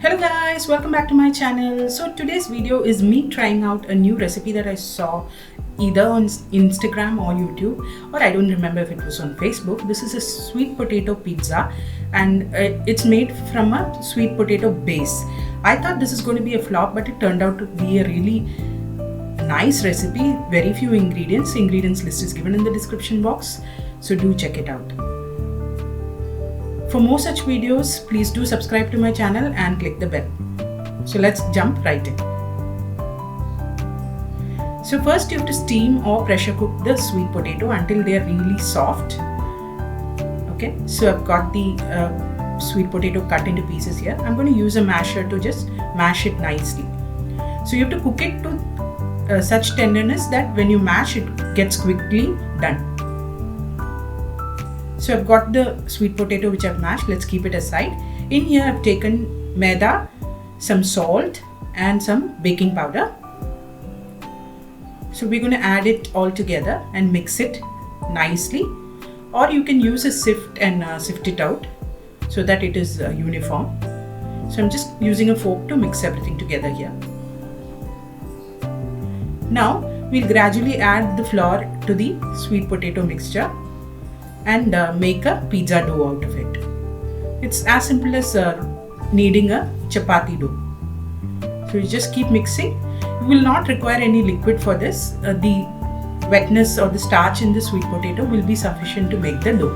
Hello guys, welcome back to my channel. So today's video is me trying out a new recipe that I saw either on Instagram or YouTube, or I don't remember if it was on Facebook. This is a sweet potato pizza and it's made from a sweet potato base. I thought this is going to be a flop, but it turned out to be a really nice recipe. Very few ingredients. Ingredients list is given in the description box, so do check it out. For more such videos, please do subscribe to my channel and click the bell. So let's jump right in. So first you have to steam or pressure cook the sweet potato until they are really soft. Okay, so I've got the sweet potato cut into pieces here. I'm going to use a masher to just mash it nicely. So you have to cook it to such tenderness that when you mash it gets quickly done. So I've got the sweet potato which I've mashed. Let's keep it aside. In here I've taken Maida, some salt and some baking powder. So we're going to add it all together and mix it nicely, or you can use a sift and sift it out so that it is uniform. So I'm just using a fork to mix everything together here. Now we'll gradually add the flour to the sweet potato mixture and make a pizza dough out of it. It's as simple as kneading a chapati dough. So you just keep mixing. You will not require any liquid for this. The wetness or the starch in the sweet potato will be sufficient to make the dough.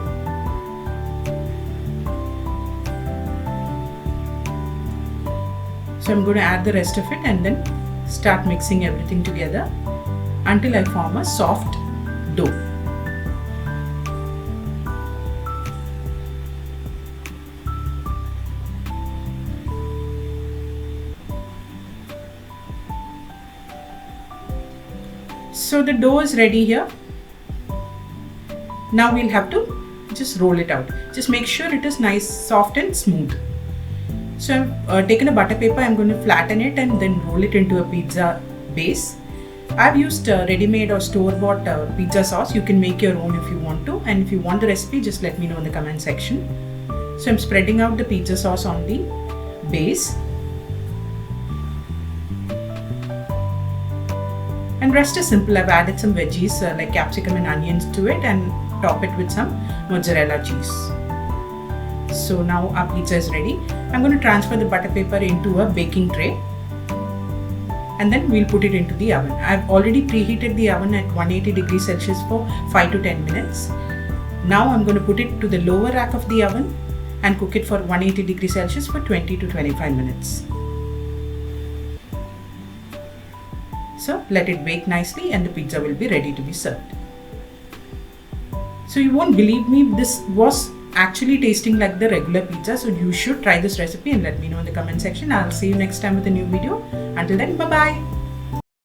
So I'm going to add the rest of it and then start mixing everything together until I form a soft dough. So the dough is ready here. Now we'll have to just roll it out. Just make sure it is nice, soft and smooth. So I've taken a butter paper. I'm going to flatten it and then roll it into a pizza base. I've used ready-made or store-bought pizza sauce. You can make your own if you want to, and if you want the recipe, just let me know in the comment section. So I'm spreading out the pizza sauce on the base. And rest is simple. I've added some veggies like capsicum and onions to it and top it with some mozzarella cheese. So now our pizza is ready. I'm going to transfer the butter paper into a baking tray and then we'll put it into the oven. I've already preheated the oven at 180 degrees Celsius for 5 to 10 minutes. Now I'm going to put it to the lower rack of the oven and cook it for 180 degrees Celsius for 20 to 25 minutes. So let it bake nicely and the pizza will be ready to be served. So you won't believe me, this was actually tasting like the regular pizza. So you should try this recipe and let me know in the comment section. I'll see you next time with a new video. Until then, bye bye.